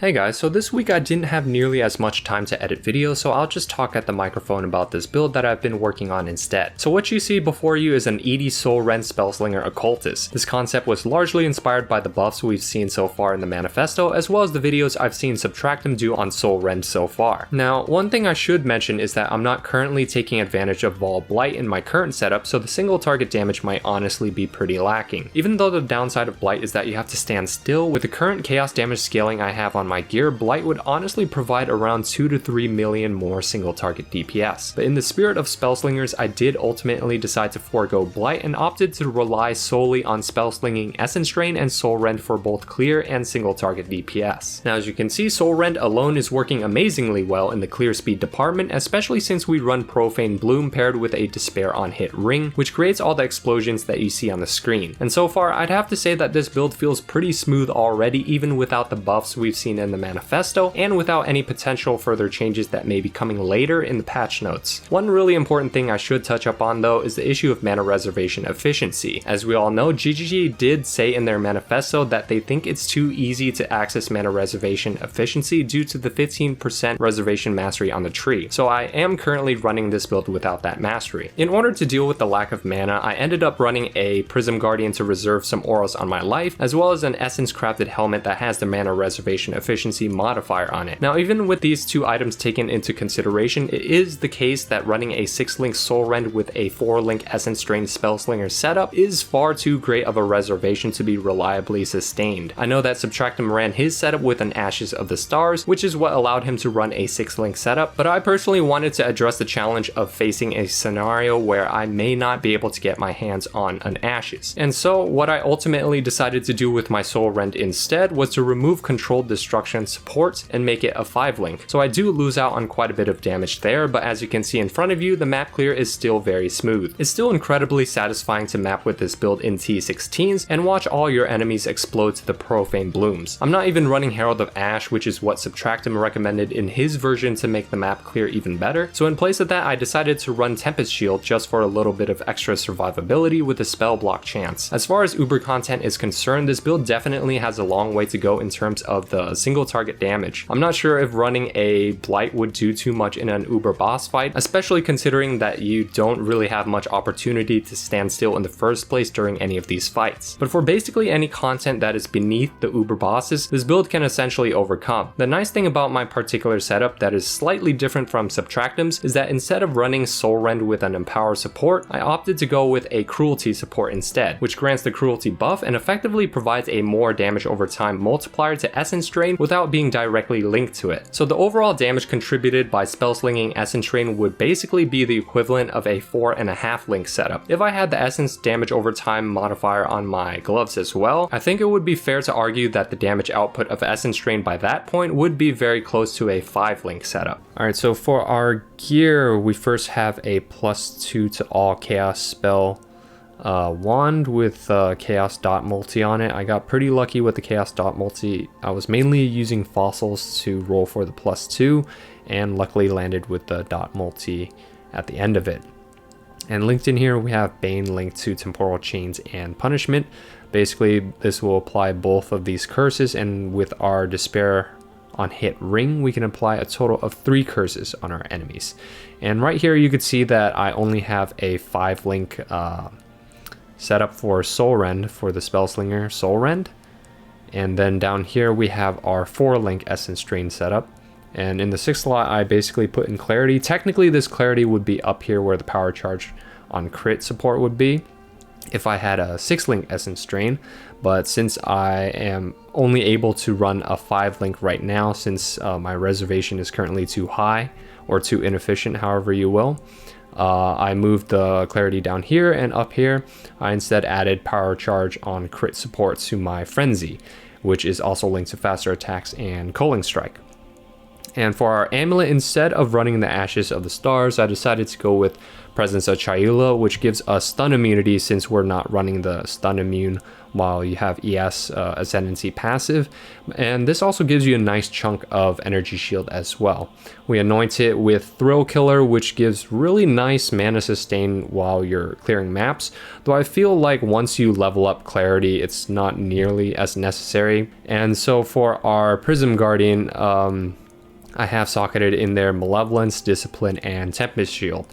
Hey guys, so this week I didn't have nearly as much time to edit videos, so I'll just talk at the microphone about this build that I've been working on instead. So what you see before you is an ED Soulrend Spellslinger Occultist. This concept was largely inspired by the buffs we've seen so far in the manifesto, as well as the videos I've seen Subtractem do on Soulrend so far. Now, one thing I should mention is that I'm not currently taking advantage of Vol Blight in my current setup, so the single target damage might honestly be pretty lacking. Even though the downside of Blight is that you have to stand still, with the current chaos damage scaling I have on my gear, Blight would honestly provide around 2 to 3 million more single target DPS. But in the spirit of Spellslingers, I did ultimately decide to forego Blight and opted to rely solely on Spellslinging Essence Drain and Soulrend for both clear and single target DPS. Now as you can see, Soulrend alone is working amazingly well in the clear speed department, especially since we run Profane Bloom paired with a Despair on hit ring, which creates all the explosions that you see on the screen. And so far, I'd have to say that this build feels pretty smooth already, even without the buffs we've seen in the manifesto, and without any potential further changes that may be coming later in the patch notes. One really important thing I should touch up on though is the issue of mana reservation efficiency. As we all know, GGG did say in their manifesto that they think it's too easy to access mana reservation efficiency due to the 15% reservation mastery on the tree, so I am currently running this build without that mastery. In order to deal with the lack of mana, I ended up running a Prism Guardian to reserve some auras on my life, as well as an essence crafted helmet that has the mana reservation efficiency modifier on it. Now even with these two items taken into consideration, it is the case that running a 6-link Soulrend with a 4-link Essence Drain Spellslinger setup is far too great of a reservation to be reliably sustained. I know that Subtractem ran his setup with an Ashes of the Stars, which is what allowed him to run a 6-link setup, but I personally wanted to address the challenge of facing a scenario where I may not be able to get my hands on an Ashes. And so what I ultimately decided to do with my Soulrend instead was to remove Controlled Destruction support and make it a 5-link. So I do lose out on quite a bit of damage there, but as you can see in front of you, the map clear is still very smooth. It's still incredibly satisfying to map with this build in T16s and watch all your enemies explode to the Profane Blooms. I'm not even running Herald of Ash, which is what Subtractem recommended in his version to make the map clear even better, so in place of that I decided to run Tempest Shield just for a little bit of extra survivability with a spell block chance. As far as Uber content is concerned, this build definitely has a long way to go in terms of the single target damage. I'm not sure if running a Blight would do too much in an Uber boss fight, especially considering that you don't really have much opportunity to stand still in the first place during any of these fights. But for basically any content that is beneath the Uber bosses, this build can essentially overcome. The nice thing about my particular setup that is slightly different from Subtractem's is that instead of running Soulrend with an Empower support, I opted to go with a Cruelty support instead, which grants the Cruelty buff and effectively provides a more damage over time multiplier to Essence Drain without being directly linked to it. So the overall damage contributed by Spellslinging Essence Drain would basically be the equivalent of a 4.5 link setup. If I had the Essence damage over time modifier on my gloves as well, I think it would be fair to argue that the damage output of Essence Drain by that point would be very close to a 5-link setup. Alright, so for our gear, we first have a +2 to all chaos spell wand with chaos dot multi on it. I got pretty lucky with the chaos dot multi. I was mainly using fossils to roll for the +2 and luckily landed with the dot multi at the end of it. And linked in here we have Bane linked to Temporal Chains and Punishment. Basically this will apply both of these curses, and with our Despair on hit ring we can apply a total of 3 curses on our enemies. And right here you could see that I only have a 5-link setup for Soulrend for the Spellslinger Soulrend, and then down here we have our 4-link Essence Drain setup, and in the 6th slot I basically put in Clarity. Technically this Clarity would be up here where the power charge on crit support would be if I had a 6-link Essence Drain, but since I am only able to run a 5-link right now, since my reservation is currently too high or too inefficient, however you will, I moved the Clarity down here, and up here I instead added power charge on crit support to my Frenzy, which is also linked to faster attacks and Culling Strike. And for our amulet, instead of running the Ashes of the Stars, I decided to go with Presence of Chayula, which gives us stun immunity since we're not running the stun immune while you have ES Ascendancy passive, and this also gives you a nice chunk of energy shield as well. We anoint it with Thrill Killer, which gives really nice mana sustain while you're clearing maps, though I feel like once you level up Clarity, it's not nearly as necessary. And so for our Prism Guardian, I have socketed in there Malevolence, Discipline, and Tempest Shield.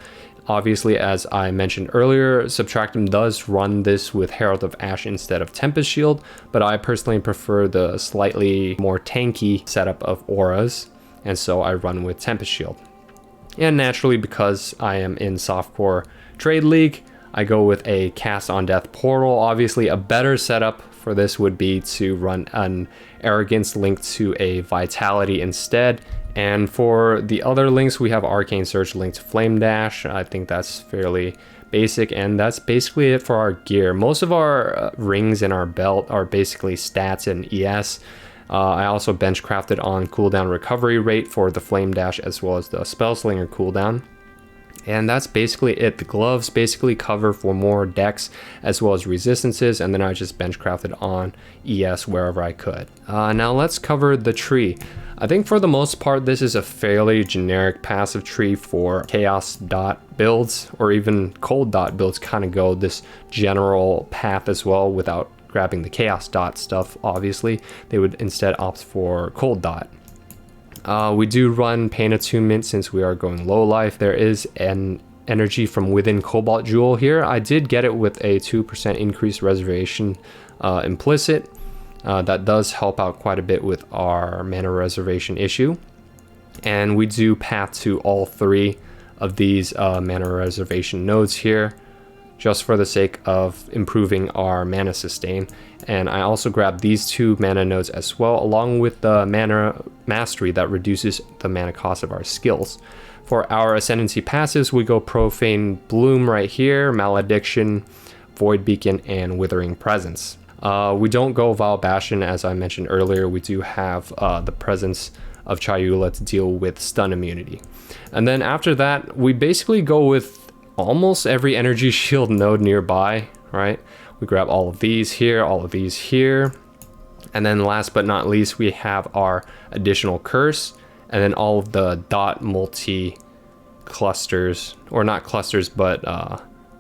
Obviously, as I mentioned earlier, Subtractem does run this with Herald of Ash instead of Tempest Shield, but I personally prefer the slightly more tanky setup of auras, and so I run with Tempest Shield. And naturally, because I am in Softcore Trade League, I go with a Cast on Death Portal. Obviously, a better setup for this would be to run an Arrogance linked to a Vitality instead. And for the other links, we have Arcane Surge linked to Flame Dash. I think that's fairly basic, and that's basically it for our gear. Most of our rings in our belt are basically stats and ES. I also bench crafted on cooldown recovery rate for the Flame Dash as well as the Spellslinger cooldown. And that's basically it. The gloves basically cover for more dex as well as resistances, and then I just bench crafted on ES wherever I could. Now let's cover the tree. I think for the most part, this is a fairly generic passive tree for Chaos dot builds, or even Cold dot builds kind of go this general path as well without grabbing the Chaos dot stuff. Obviously, they would instead opt for Cold dot. We do run Pain Attunement since we are going low life. There is an energy from within Cobalt Jewel here. I did get it with a 2% increased reservation implicit. That does help out quite a bit with our mana reservation issue. And we do path to all 3 of these mana reservation nodes here, just for the sake of improving our mana sustain. And I also grabbed these 2 mana nodes as well, along with the mana mastery that reduces the mana cost of our skills. For our Ascendancy passives, we go Profane Bloom right here, Malediction, Void Beacon, and Withering Presence. We don't go Vile Bastion, as I mentioned earlier. We do have the presence of Chayula to deal with stun immunity. And then after that, we basically go with almost every energy shield node nearby, right? We grab all of these here, all of these here. And then last but not least, we have our additional curse, and then all of the dot multi clusters, or not clusters, but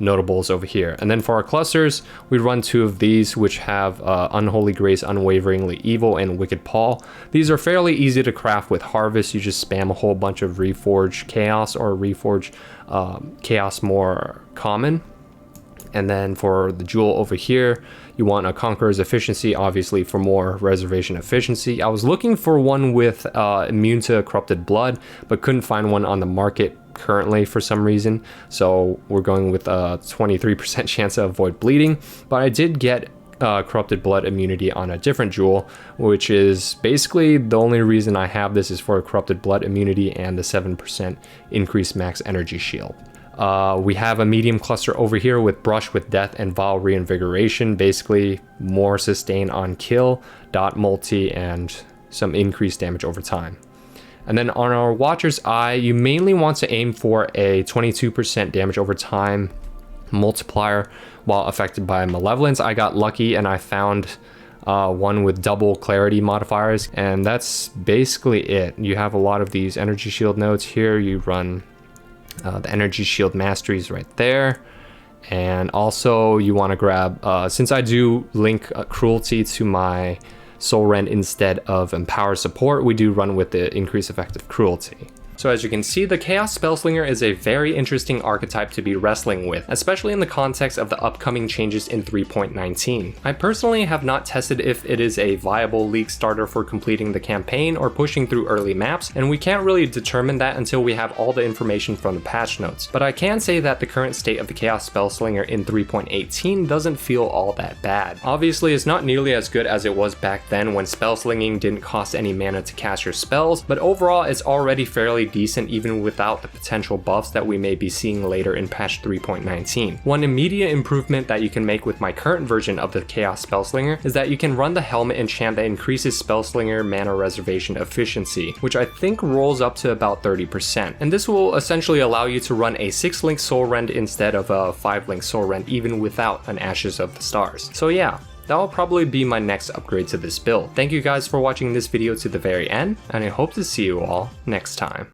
notables over here. And then for our clusters, we run 2 of these, which have Unholy Grace, Unwaveringly Evil, and Wicked Paw. These are fairly easy to craft with Harvest. You just spam a whole bunch of Reforge Chaos or Reforge Chaos more common. And then for the jewel over here, you want a Conqueror's Efficiency, obviously for more reservation efficiency. I was looking for one with immune to Corrupted Blood, but couldn't find one on the market currently for some reason. So we're going with a 23% chance to avoid bleeding. But I did get Corrupted Blood immunity on a different jewel, which is basically the only reason I have this is for Corrupted Blood immunity and the 7% increased max energy shield. We have a medium cluster over here with Brush with Death and Vile Reinvigoration, basically more sustain on kill, dot multi, and some increased damage over time. And then on our Watcher's Eye, you mainly want to aim for a 22% damage over time multiplier while affected by Malevolence. I got lucky and I found one with double clarity modifiers, and that's basically it. You have a lot of these energy shield nodes here. You run the energy shield masteries right there, and also you want to grab since I do link Cruelty to my Soulrend instead of Empower support, we do run with the increased effect of Cruelty. So as you can see, the Chaos Spellslinger is a very interesting archetype to be wrestling with, especially in the context of the upcoming changes in 3.19. I personally have not tested if it is a viable league starter for completing the campaign or pushing through early maps, and we can't really determine that until we have all the information from the patch notes. But I can say that the current state of the Chaos Spellslinger in 3.18 doesn't feel all that bad. Obviously, it's not nearly as good as it was back then when spellslinging didn't cost any mana to cast your spells, but overall it's already fairly decent even without the potential buffs that we may be seeing later in patch 3.19. One immediate improvement that you can make with my current version of the Chaos Spellslinger is that you can run the helmet enchant that increases Spellslinger mana reservation efficiency, which I think rolls up to about 30%. And this will essentially allow you to run a 6-link Soulrend instead of a 5-link Soulrend even without an Ashes of the Stars. So yeah, that will probably be my next upgrade to this build. Thank you guys for watching this video to the very end, and I hope to see you all next time.